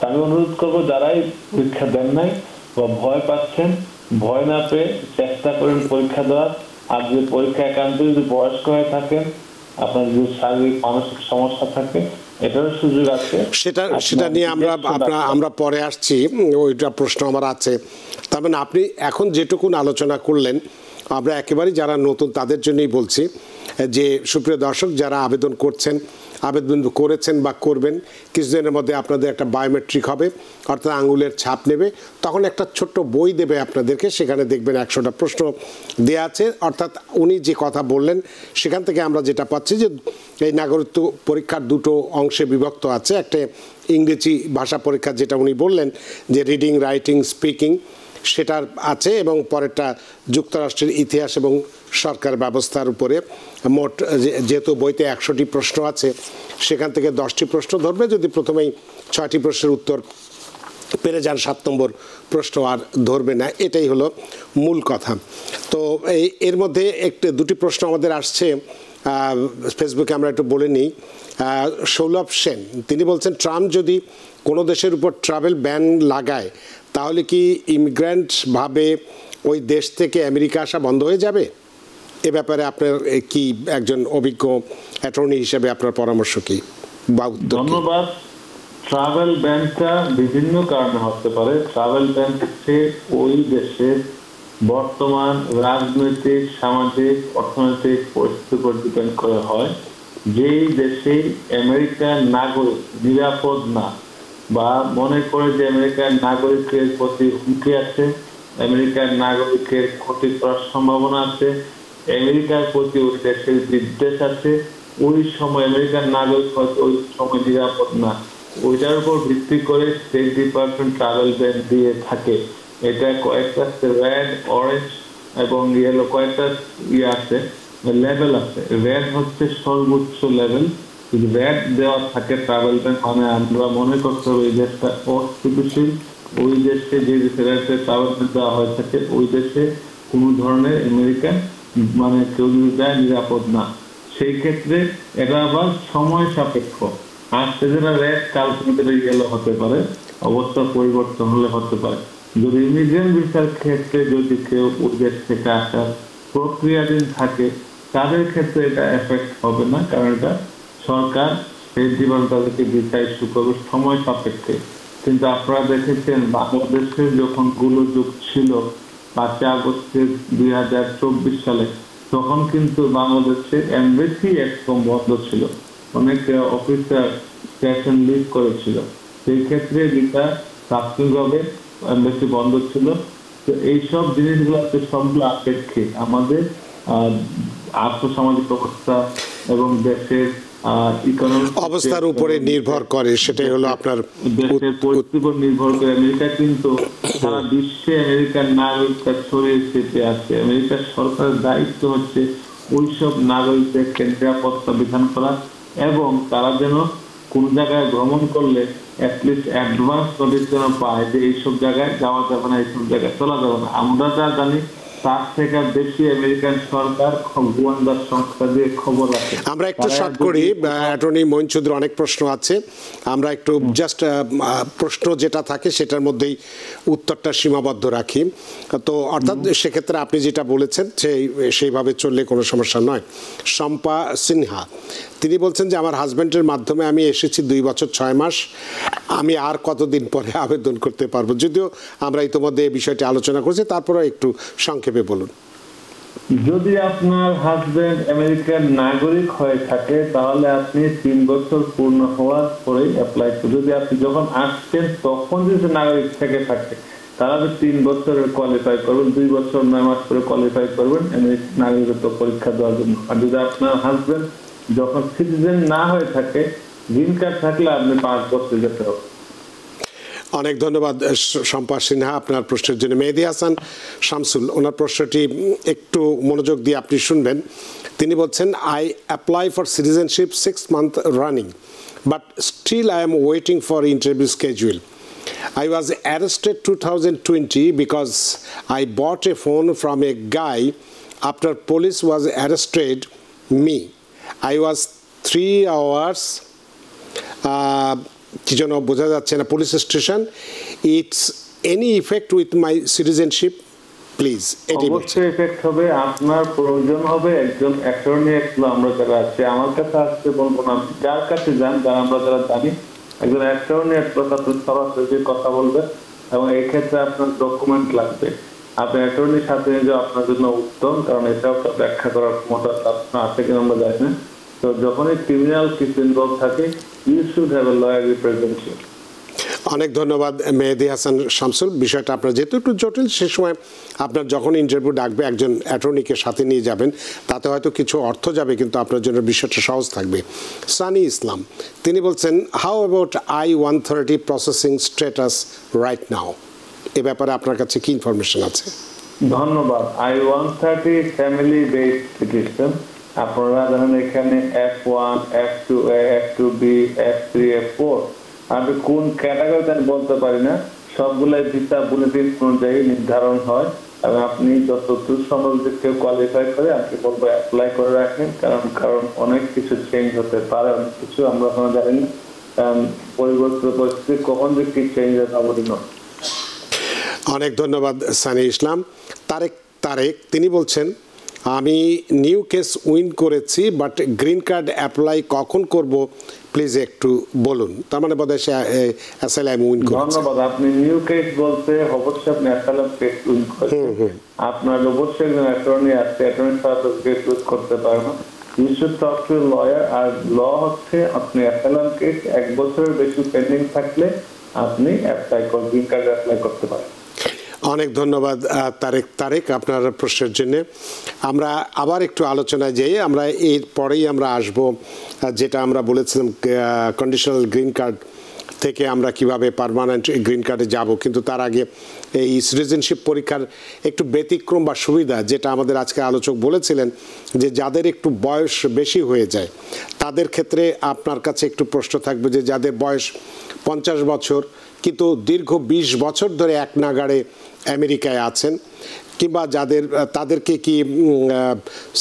আমি অনুরোধ করবো যারাই পরীক্ষা দেন নাই বা ভয় পাচ্ছেন, ভয় না পেয়ে চেষ্টা করেন পরীক্ষা দেওয়ার। আর যে পরীক্ষা একান্ত যদি বয়স্ক হয়ে থাকেন, আপনার যদি শারীরিক মানসিক সমস্যা থাকে, এটারও সুযোগ আছে। সেটা নিয়ে আমরা পরে আসছি, ওইটা প্রশ্ন আমার আছে। তার মানে আপনি এখন যেটুকুন আলোচনা করলেন, আমরা একেবারেই যারা নতুন তাদের জন্যই বলছি যে সুপ্রিয় দর্শক, যারা আবেদন করছেন আবেদন করেছেন বা করবেন, কিছুদিনের মধ্যে আপনাদের একটা বায়োমেট্রিক হবে, অর্থাৎ আঙুলের ছাপ নেবে, তখন একটা ছোট্ট বই দেবে আপনাদেরকে, সেখানে দেখবেন 100টা প্রশ্ন দেওয়া আছে। অর্থাৎ উনি যে কথা বললেন সেখান থেকে আমরা যেটা পাচ্ছি যে এই নাগরিকত্ব পরীক্ষার দুটো অংশে বিভক্ত আছে। একটা ইংরেজি ভাষা পরীক্ষা যেটা উনি বললেন যে রিডিং, রাইটিং, স্পিকিং, সেটার আছে, এবং পরেরটা যুক্তরাষ্ট্রের ইতিহাস এবং সরকার ব্যবস্থার উপরে। মোট যেহেতু বইতে 100টি প্রশ্ন আছে, সেখান থেকে 10টি প্রশ্ন ধরবে। যদি প্রথমেই 6টি প্রশ্নের উত্তর পেরে যান, 7 নম্বর প্রশ্ন আর ধরবে না। এটাই হলো মূল কথা। তো এর মধ্যে দুটি প্রশ্ন আমাদের আসছে ফেসবুকে, আমরা একটু বলে নিই। সৌলভ সেন তিনি বলছেন, ট্রাম্প যদি কোনো দেশের উপর ট্রাভেল ব্যান লাগায় তাহলে কি ইমিগ্রেন্টভাবে ওই দেশ থেকে আমেরিকা আসা বন্ধ হয়ে যাবে? এ ব্যাপারে আপনার কি, একজন অভিজ্ঞ অ্যাটর্নি হিসেবে আপনার পরামর্শ কি বা উত্তর? ধন্যবাদ। ট্রাভেল ব্যানটা বিভিন্ন কারণে হতে পারে। ট্রাভেল ব্যান হচ্ছে ওই দেশের বর্তমান রাজনৈতিক, সামাজিক, অর্থনৈতিক পরিস্থিতির উপর ডিপেন্ড করে হয়। যেই দেশে আমেরিকার নাগরিক নিরাপদ না, বা মনে করে যে আমেরিকার নাগরিকের প্রতি হুমকি আছে, আমেরিকার নাগরিকের ক্ষতি করার সম্ভাবনা আছে, আমেরিকার প্রতি ওই দেশের বিদ্বেষ আছে, ওই সময় আমেরিকার নাগরিক হয়তো ওই সময় নিরাপদ না, ওইটার উপর ভিত্তি করে স্টেট ডিপার্টমেন্ট ট্রাভেল ব্যান দিয়ে থাকে। এটা কয়েকটা রেড, অরেঞ্জ এবং ইয়েলো কয়েকটা আছে, লেভেল আছে। রেড হচ্ছে সর্বোচ্চ লেভেল। যদি রেড দেওয়া থাকে ট্রাভেল ব্যান, মানে আমরা মনে করতে হবে ওই দেশটা অস্থিতিশীল, ওই দেশে যে দেশে ট্রাভেল ব্যান দেওয়া হয়ে থাকে ওই দেশে কোনো ধরনের আমেরিকান মানে কেউ যদি যায় নিরাপদ না। সেই ক্ষেত্রে এটা আবার সময় সাপেক্ষ। আজকে যেটা রেড, কালকে ইয়েলো হতে পারে, অবস্থা পরিবর্তন হলে হতে পারে। যদি ইমিগ্রেন্ট ভিসার ক্ষেত্রে যদি কেউ ওই দেশ থেকে আসার প্রক্রিয়াধীন থাকে, তাদের ক্ষেত্রে এটা এফেক্ট হবে না, কারণ এটা সরকার স্টেট ডিপার্টমেন্ট তাদেরকে ভিসা ইস্যু করবে সময় সাপেক্ষে। কিন্তু আপনারা দেখেছেন বাংলাদেশের যখন গোলযোগ ছিল 5 আগস্টের 2024 সালে, তখন কিন্তু বাংলাদেশে এমবেসি একদম বন্ধ ছিল, অনেক অফিসার স্টেশন লিভ করেছিল। সেই ক্ষেত্রে যেটা তাৎক্ষণিকভাবে এমবেসি বন্ধ ছিল। তো এইসব জিনিসগুলো সবগুলো আপেক্ষিক আমাদের আর্থসামাজিক অবস্থা এবং দেশের অবস্থার উপরে নির্ভর করে। সেটাই হলো আপনার দেশের পরিস্থিতির উপর নির্ভর করে। আমেরিকা কিন্তু সারা বিশ্বে আমেরিকার নাগরিকরা ছড়িয়ে ছিটিয়ে আছে। আমেরিকার সরকারের দায়িত্ব হচ্ছে ওইসব নাগরিকদেরকে নিরাপত্তা বিধান করা, এবং তারা যেন কোন জায়গায় ভ্রমণ করলে অ্যাটলিস্ট অ্যাডভান্স নোটিশ যেন পায় যে এইসব জায়গায় যাওয়া যাবে না, এইসব জায়গায় চলা যাবে না। আমরা যা জানি তার থেকে বেশি আমেরিকান সরকার গোয়েন্দা সংস্থা দিয়ে খবর আছে। আমরা একটু শর্ট করি, অ্যাটর্নি মঈন চৌধুরী অনেক প্রশ্ন আছে, আমরা একটু জাস্ট প্রশ্ন যেটা থাকে সেটার মধ্যেই উত্তরটা সীমাবদ্ধ রাখি। তো অর্থাৎ সেক্ষেত্রে আপনি যেটা বলেছেন সেইভাবে চললে কোনো সমস্যা নয়। শম্পা সিনহা তিনি বলছেন যে আমার হাজব্যান্ডের মাধ্যমে আমি এসেছি 2 বছর 6 মাস, আমি আর কতদিন পরে আবেদন করতে পারবো? যদিও আমরা ইতিমধ্যে এই বিষয়টি আলোচনা করছি, তারপরে একটু সংক্ষেপে বলুন। যদি আপনার হাজবেন্ড আমেরিকার নাগরিক হয়ে থাকে তাহলে আপনি 3 বছর পূর্ণ হওয়ার পরে অ্যাপ্লাই করুন। যদি আপনি যখন আসছেন তখন যদি নাগরিক থেকে থাকে তাহলে 3 বছরের কোয়ালিফাই করবেন, 2 বছর 9 মাস পরে কোয়ালিফাই করবেন নাগরিকত্ব পরীক্ষা দেওয়ার জন্য। আর যদি আপনার হাজবেন্ড যখন সিটিজেন না হয়ে থাকে, গ্রিন কার্ড থাকলে আপনি 5 বছর যেতে হবে। অনেক ধন্যবাদ শম্পা সিনহা আপনার প্রশ্নের জন্য। মেহেদি হাসান শামসুল ওনার প্রশ্নটি একটু মনোযোগ দিয়ে আপনি শুনবেন। তিনি বলছেন, I apply for citizenship 6 months running, but still I am waiting for interview schedule. I was arrested 2020 because I bought a phone from a guy after police was arrested me. I was 3 hours কি যেন বোঝা যাচ্ছে না police station. It's any effect with my citizenship please? অবশ্যই effect হবে। আপনার প্রয়োজন হবে একজন অ্যাটর্নি। আমরা যারা আছে আমার কাছে আসতে বলবো না, যার কাছে যান, যারা আমরা যারা জানি, একজন অ্যাটর্নি সরাসরি কথা বলবে, এবং এই ক্ষেত্রে আপনার ডকুমেন্ট লাগবে। আপনি অ্যাটর্নির সাথে যে আপনার জন্য উত্তম, কারণ এটাও ব্যাখ্যা করার ক্ষমতা আপনার আছে কিনা আমরা জানি না। তো যখনই ক্রিমিনাল কিছু ইনভলভ থাকে, you should have a lawyer represent you. অনেক ধন্যবাদ মেহেদী হাসান শামসুল। বিষয়টা আপনার যেহেতু একটু জটিল, সে সময় আপনার যখন ইন্টারভিউ ডাকবে একজন অ্যাটর্নিকে সাথে নিয়ে যাবেন, তাতে হয়তো কিছু অর্থ যাবে, কিন্তু আপনার জন্য বিষয়টা সহজ থাকবে। সানি ইসলাম তিনি বলছেন, how about I-130 processing status right now? এ ব্যাপারে আপনার কাছে কি ইনফরমেশন আছে? ধন্যবাদ। I-130 family based citizen. আপনারা জানেন এখানে F1, F2A, F2B, F3, F4, আমি কোন ক্যাটাগরিতে আমি বলতে পারি না, সবগুলাই ভিসা বুলেটিন অনুযায়ী নির্ধারণ হয়। এবং আপনি যতদূর সম্ভব যদি কেউ কোয়ালিফাই করে, আমি বলবো অ্যাপ্লাই করে রাখেন, কারণ অনেক কিছু চেঞ্জ হতে পারে, অনেক কিছু আমরা এখনো জানি না, কারণ পরিবর্তিত পরিস্থিতি কখন যে কি চেঞ্জ হয় অবতীর্ণ। অনেক ধন্যবাদ সানি ইসলাম। তারেক তিনি বলছেন, আমি নিউ কেস উইন করেছি, বাট গ্রিন কার্ড অ্যাপ্লাই কখন করব প্লিজ একটু বলুন। তার মানে বোধহয় সে অ্যাসাইলাম উইন করেছে। ধন্যবাদ। আপনি নিউ কেস বলতে অবশ্যই আপনি অ্যাসাইলাম কেস উইন করেছেন। আপনার অবশ্যই একজন অ্যাটর্নি আছে, অ্যাটর্নি ছাড়া তো কেস উইন করতে পারে না। You should talk to lawyer. আর ল হচ্ছে আপনি অ্যাসাইলাম কেস 1 বছরের বেশি পেন্ডিং থাকলে আপনি গ্রিন কার্ড অ্যাপ্লাই করতে পারেন। অনেক ধন্যবাদ তারেক আপনার প্রশ্নের জন্য। আমরা আবার একটু আলোচনায় যাই। আমরা এর পরেই আমরা আসব যেটা আমরা বলেছিলাম কন্ডিশনাল গ্রিন কার্ড থেকে আমরা কিভাবে পার্মানেন্ট গ্রিন কার্ডে যাব। কিন্তু তার আগে এই সিটিজেনশিপ পরীক্ষার একটু ব্যতিক্রম বা সুবিধা, যেটা আমাদের আজকে আলোচক বলেছিলেন, যে যাদের একটু বয়স বেশি হয়ে যায় তাদের ক্ষেত্রে আপনার কাছে একটু প্রশ্ন থাকবে, যে যাদের বয়স 50 বছর কিন্তু দীর্ঘ 20 বছর ধরে এক নাগাড়ে আমেরিকায় আছেন, কিংবা তাদেরকে কি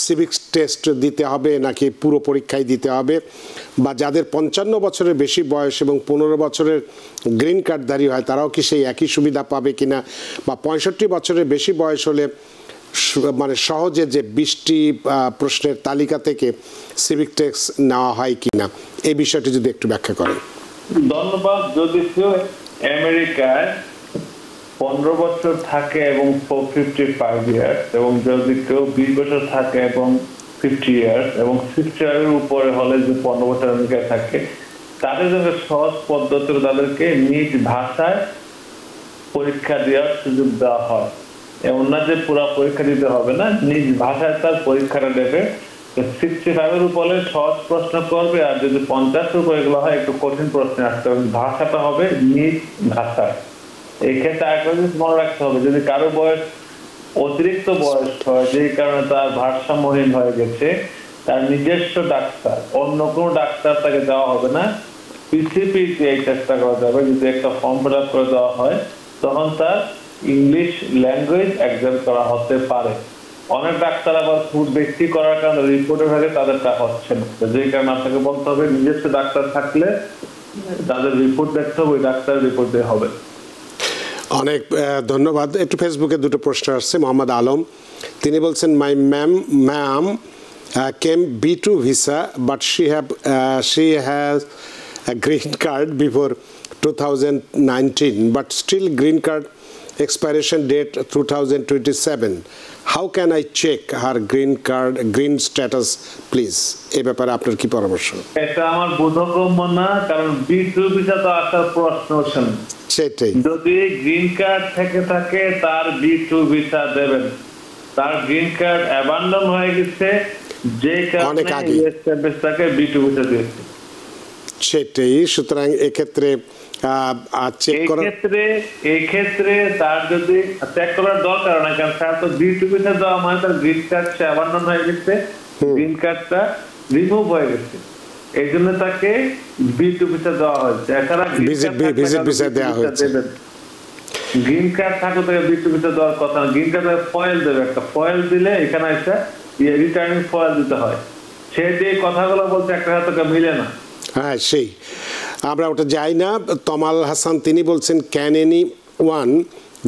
সিভিক্স টেস্ট দিতে হবে নাকি পুরো পরীক্ষায় দিতে হবে, বা যাদের 55 বছরের বেশি বয়স এবং 15 বছরের গ্রিন কার্ডধারী হয় তারাও কি সেই একই সুবিধা পাবে কিনা, বা 65 বছরের বেশি বয়স হলে মানে সহজে যে 20টি প্রশ্নের তালিকা থেকে সিভিক টেস্ট নেওয়া হয় কিনা, এই বিষয়টি যদি একটু ব্যাখ্যা করেন। ধন্যবাদ। যদি কেউ আমেরিকায় 15 বছর থাকে এবং 55 ইয়ার্স, এবং যদি কেউ 20 বছর থাকে এবং 50 ইয়ার্স, এবং 60 ইয়ারের উপরে হলে যে 15 বছর আমেরিকায় থাকে, তাদের জন্য সহজ পদ্ধতি তাদেরকে নিজ ভাষায় পরীক্ষা দেওয়ার সুযোগ দেওয়া হয়। এমন না যে পুরো পরীক্ষা দিতে হবে না, নিজ ভাষায় তার পরীক্ষাটা দেবে। 65 এর উপরে সহজ প্রশ্ন করবে, আর যদি 50 এর উপরে এগুলো হয় একটু কঠিন প্রশ্ন আসতে হবে। ভাষাটা হবে নিজ ভাষায়। এই ক্ষেত্রে আরেকটা জিনিস মনে রাখতে হবে, যদি কারো বয়স অতিরিক্ত বয়স হয়, যেই কারণে তার ভারসাম্যহীন হয়ে গেছে, তার নিজস্ব ডাক্তার, অন্য কোনো ডাক্তার তাকে দেওয়া হবে না, পিসিপিতে এই চেষ্টা করা যাবে। যদি একটা ফর্ম ফিল আপ করে দেওয়া হয়, তখন তার ইংলিশ ল্যাঙ্গুয়েজ এক্সাম করা হতে পারে। অনেক ডাক্তার আবার খুব বেশি করার কারণে রিপোর্টের ভাগে তাদেরটা হচ্ছে না, যেই কারণে আপনাকে বলতে হবে নিজস্ব ডাক্তার থাকলে তাদের রিপোর্ট দেখতে হবে, ওই ডাক্তারের রিপোর্ট দিয়ে হবে। অনেক ধন্যবাদ। একটু ফেসবুকে দুটো প্রশ্ন আসছে। মোহাম্মদ আলম তিনি বলছেন, মাই ma'am came B2 visa, but she has a green card before 2019, but still green card expiration date 2027. How can I check her green status, please? এই ব্যাপারে আপনার কি পরামর্শ? এটা আমার বোধগম্য না, কারণ B2 ভিসা তো আসার প্রশ্ন হচ্ছে না। সেটাই। যদি গ্রিন কার্ড থেকে থাকে তার B2 ভিসা দেবেন। তার গ্রিন কার্ড অ্যাবান্ডন হয়ে গেছে, যে কারণে তাকে B2 ভিসা দিয়েছে। সেটাই। সুতরাং এক্ষেত্রে এই ক্ষেত্রে তার যদি চেক করার দরকার না, কারণ তার তো B2 ভিসা দেওয়া মানে তার গ্রিন কার্ড অ্যাবান্ডন হয়ে গেছে, গ্রিন কার্ডটা রিমুভ হয়ে গেছে, এই জন্য তাকে B2 ভিসা দেওয়া হয়েছে। এছাড়া ভিজিট ভিসা দেওয়া হয়েছে। গ্রিন কার্ড থাকলে তাকে B2 ভিসা দেওয়ার কথা না। গ্রিন কার্ড ফয়েল দেবে, একটা ফয়েল দিলে এখানে একটা রিটার্নিং ফয়েল দিতে হয়। সে যে কথাগুলো বলছে একটা সাথে মিলে না। হ্যাঁ, সেই আমরা ওটা যাই না। তমাল হাসান তিনি বলছেন, can any one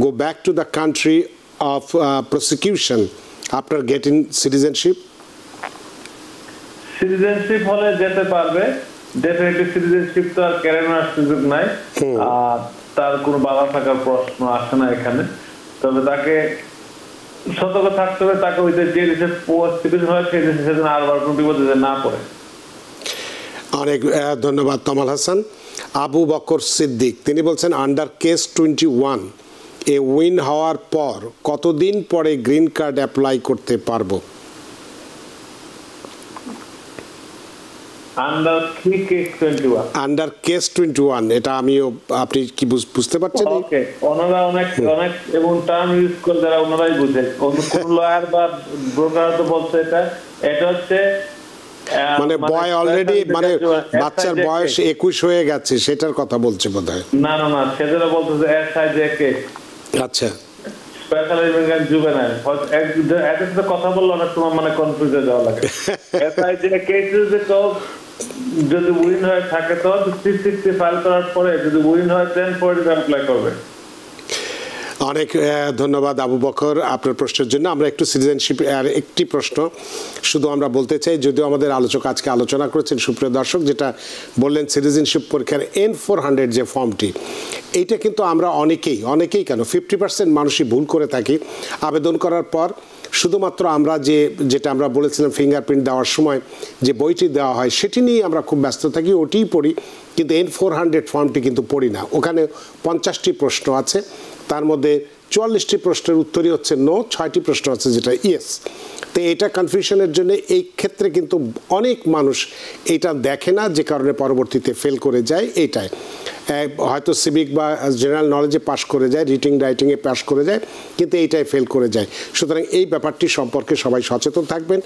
go back to the country of prosecution after getting citizenship? Citizenship হলে যেতে পারবে, ডেফিনেটলি। সিটিজেনশিপ তো আর কেড়ে নেওয়ার সুযোগ নাই, আর তার কোনো বাধা থাকার প্রশ্ন আসে না এখানে। তবে তাকে সতর্ক থাকতে হবে, তাকে ওই যে দেশে প্রসিকিউশন হয় সেই দেশে সেদিন আর কোনো বিপদে না পড়ে। অনেক ধন্যবাদ তমাল হাসান। আবু বকর সিদ্দিক তিনি বলছেন আন্ডার কেস 21 এ উইন হওয়ার পর কতদিন পরে গ্রিন কার্ড অ্যাপ্লাই করতে পারবো? আন্ডার কেস 21 এটা আমিও, আপনি কি বুঝতে পারছেন? ওকে, ওনারা অনেক এবং টার্ম ইউজ করে যারা ওনারাই বুঝে, কোন লয়ার বা ব্রোকার তো বলছে এটা হচ্ছে মানে বয় অলরেডি, মানে বাচ্চার বয়স 21 হয়ে গেছে সেটার কথা বলছে বোধহয়। না না না, সেটা বলতেছে এসআইজেকে। আচ্ছা, স্পেশাল ইমিগ্রেন্ট জুভেনাইল একটা কথা বললো অনেক সময় মানে কনফিউজ হয়ে যাওয়া লাগে। এসআইজেকে যদি উইন হয়ে থাকে তো 360 ফাইল করার পরে যদি উইন হয় দেন পরে অ্যাপ্লাই করবে। অনেক ধন্যবাদ আবু বকর আপনার প্রশ্নের জন্য। আমরা একটু সিটিজেনশিপ আর একটি প্রশ্ন শুধু আমরা বলতে চাই, যদিও আমাদের আলোচক আজকে আলোচনা করেছেন সুপ্রিয় দর্শক, যেটা বললেন সিটিজেনশিপ পরীক্ষার N400 যে ফর্মটি, এইটা কিন্তু আমরা অনেকেই কেন 50% মানুষই ভুল করে থাকি। আবেদন করার পর শুধুমাত্র আমরা যেটা আমরা বলেছিলাম ফিঙ্গারপ্রিন্ট দেওয়ার সময় যে বইটি দেওয়া হয় সেটি নিয়ে আমরা খুব ব্যস্ত থাকি, ওটিই পড়ি, কিন্তু N400 ফর্মটি কিন্তু পড়ি না। ওখানে 50টি প্রশ্ন আছে, তার মধ্যে 44টি প্রশ্নের উত্তরই হচ্ছে নো, 6টি প্রশ্ন আছে যেটা ইয়েস। তো এটা কনফিউশনের জন্য এই ক্ষেত্রে কিন্তু অনেক মানুষ এটা দেখে না, যে কারণে পরবর্তীতে ফেল করে যায়। এইটাই হয়তো সিভিক বা জেনারেল নলেজে পাশ করে যায়, রিডিং রাইটিংয়ে পাশ করে যায়, কিন্তু এইটাই ফেল করে যায়। সুতরাং এই ব্যাপারটি সম্পর্কে সবাই সচেতন থাকবেন।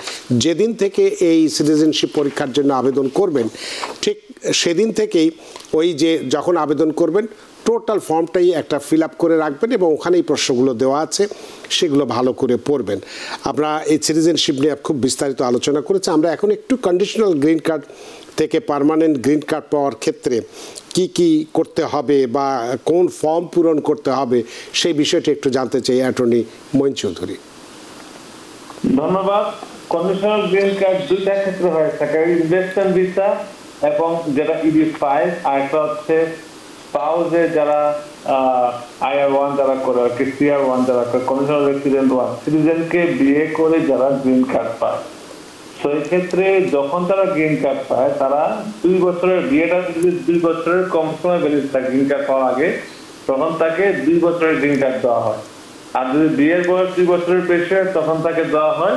যেদিন থেকে এই সিটিজেনশিপ পরীক্ষার জন্য আবেদন করবেন, ঠিক সেদিন থেকেই ওই যে যখন আবেদন করবেন টোটাল ফর্মটাই একটা ফিল আপ করে রাখবেন এবং ওখানেই প্রশ্নগুলো দেওয়া আছে, সেগুলো ভালো করে পড়বেন। আমরা এই সিটিজেনশিপ নিয়ে খুব বিস্তারিত আলোচনা করেছি। আমরা এখন একটু কন্ডিশনাল গ্রিন কার্ড থেকে পার্মানেন্ট গ্রিন কার্ড পাওয়ার ক্ষেত্রে কি কি করতে হবে বা কোন ফর্ম পূরণ করতে হবে সেই বিষয়টি একটু জানতে চাই অ্যাটর্নি মঈন চৌধুরী। ধন্যবাদ। কন্ডিশনাল গ্রিন কার্ড দুইটা ক্ষেত্রে হয়ে থাকে, ইনভেস্টমেন্ট ভিসা এবং যেটা EB5, আর একটা হচ্ছে স্পাউসে যারা IR1 যারা করে আর কি CR1 যারা করে, কন্ডিশনাল রেসিডেন্ট 1 সিটিজেনকে বিয়ে করে যারা গ্রিন কার্ড পায়। তো এই ক্ষেত্রে যখন তারা গ্রিন কার্ড পায় তারা 2 বছরের, বিয়েটা যদি 2 বছরের কম সময় বেরিয়ে থাকে গ্রিন কার্ড পাওয়ার আগে, তখন তাকে 2 বছরের গ্রিন কার্ড দেওয়া হয়। আর যদি বিয়ের বয়স 2 বছরের বেশি হয় তখন তাকে দেওয়া হয়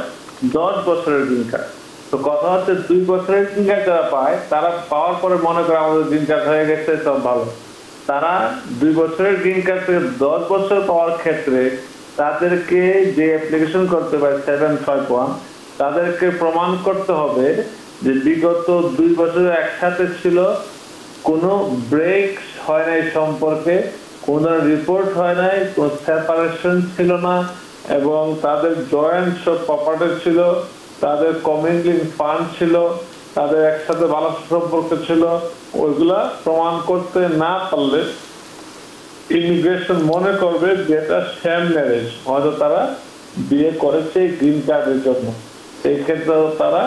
10 বছরের গ্রিন কার্ড। তো কথা হচ্ছে 2 বছরের গ্রিন কার্ড যারা পায় তারা পাওয়ার পরে মনে করে আমাদের গ্রিন কার্ড হয়ে গেছে, সব ভালো। তারা 2 বছরের গ্রিন কার্ড থেকে 10 বছর পাওয়ার ক্ষেত্রে তাদেরকে যে অ্যাপ্লিকেশন করতে পারে 751, তাদেরকে প্রমাণ করতে হবে যে বিগত 2 বছর একসাথে ছিল, কোনো ব্রেক হয় নাই সম্পর্কে, কোনো ধরনের রিপোর্ট হয় নাই, কোনো সেপারেশন ছিল না, এবং তাদের জয়েন্ট সব প্রপার্টি ছিল, তাদের কমিউনিটিং ফান্ড ছিল, তাদের একসাথে ভালো সম্পর্ক ছিল। ওইগুলা প্রমাণ করতে না পারলে ইমিগ্রেশন মনে করবে যে এটা শ্যাম ম্যারেজ, হয়তো তারা বিয়ে করেছে গ্রিন কার্ডের জন্য। এই ক্ষেত্রে তারা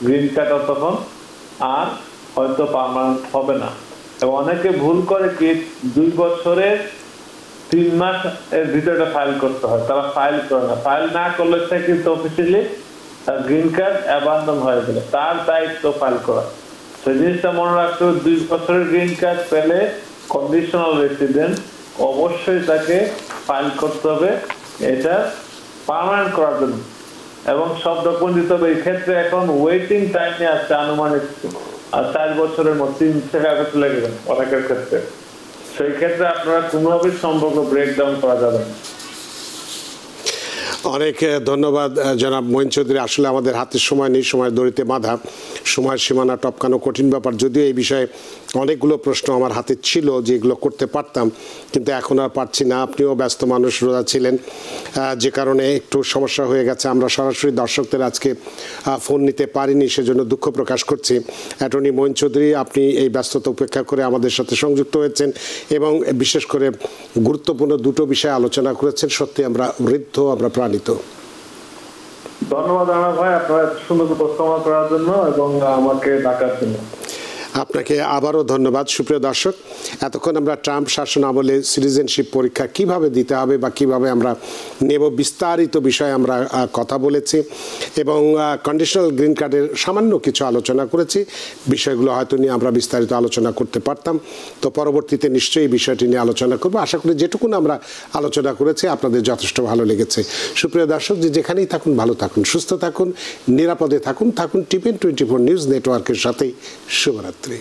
গ্রিন কার্ড তখন আর হয়তো পার্মানেন্ট হবে না। এবং অনেকে ভুল করে কি 2 বছরের 3 মাস এর ভিতরে ফাইল করতে হয়, তারা ফাইল করে না। ফাইল না করলে সে কিন্তু অফিসিয়ালি গ্রিন কার্ড অ্যাবান্ডন হয়ে গেলে তার দায়িত্ব ফাইল করা। সেই জিনিসটা মনে রাখতে হবে, 2 বছরের গ্রিন কার্ড পেলে কন্ডিশনাল রেসিডেন্ট অবশ্যই তাকে ফাইল করতে হবে এটা পার্মানেন্ট করার জন্য, এবং সব ডকুমেন্ট দিতে হবে। এই ক্ষেত্রে এখন ওয়েটিং টাইমে আছে আনুমানিক 4 বছরের মধ্যে 3 থেকে 8 লেগে যাবে অনেকের ক্ষেত্রে। সেই ক্ষেত্রে আপনারা কোনোভাবেই সম্পর্ক ব্রেকডাউন করা যাবে না। অনেক ধন্যবাদ জনাব মঈন চৌধুরী। আসলে আমাদের হাতে সময় নেই, সময়ের দড়িতে বাঁধা, সময়ের সীমানা টপকানো কঠিন ব্যাপার। যদিও এই বিষয়ে অনেকগুলো প্রশ্ন আমার হাতে ছিল যেগুলো করতে পারতাম, কিন্তু এখন আর পারছি না। আপনিও ব্যস্ত মানুষ, রোজা ছিলেন, যে কারণে একটু সমস্যা হয়ে গেছে। আমরা সরাসরি দর্শকদের আজকে ফোন নিতে পারিনি, সেজন্য দুঃখ প্রকাশ করছি। অ্যাটর্নি মঈন চৌধুরী, আপনি এই ব্যস্ততা উপেক্ষা করে আমাদের সাথে সংযুক্ত হয়েছেন এবং বিশেষ করে গুরুত্বপূর্ণ দুটো বিষয়ে আলোচনা করেছেন। সত্যি আমরা ঋদ্ধ, আমরা প্রাণিত। ধন্যবাদ রানা ভাই আপনারা সুন্দর উপস্থাপনা করার জন্য এবং আমাকে ডাকার জন্য। আপনাকে আবারও ধন্যবাদ। সুপ্রিয় দর্শক, এতক্ষণ আমরা ট্রাম্প শাসন আমলে সিটিজেনশিপ পরীক্ষা কিভাবে দিতে হবে বা কিভাবে আমরা নেব বিস্তারিত বিষয়ে আমরা কথা বলেছি এবং কন্ডিশনাল গ্রিন কার্ডের সামান্য কিছু আলোচনা করেছি। বিষয়গুলো হয়তো নিয়ে আমরা বিস্তারিত আলোচনা করতে পারতাম, তো পরবর্তীতে নিশ্চয়ই এই বিষয়টি নিয়ে আলোচনা করব। আশা করি যেটুকুন আমরা আলোচনা করেছি আপনাদের যথেষ্ট ভালো লেগেছে। সুপ্রিয় দর্শক, যেখানেই থাকুন ভালো থাকুন, সুস্থ থাকুন, নিরাপদে থাকুন টিভিএন 24 নিউজ নেটওয়ার্কের সাথেই। শুভরাত্রি।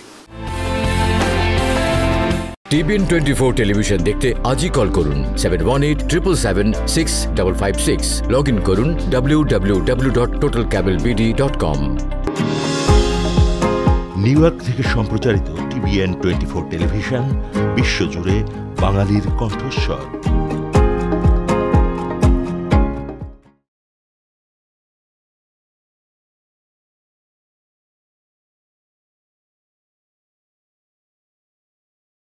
টিভিএন 24 টেলিভিশন দেখতে আজই কল করুন 7187776556। লগ ইন করুন www.totalcablebd.com। নিউ ইয়র্ক থেকে সম্প্রচারিত টিভিএন 24 টেলিভিশন বিশ্বজুড়ে বাঙালির কণ্ঠস্বর।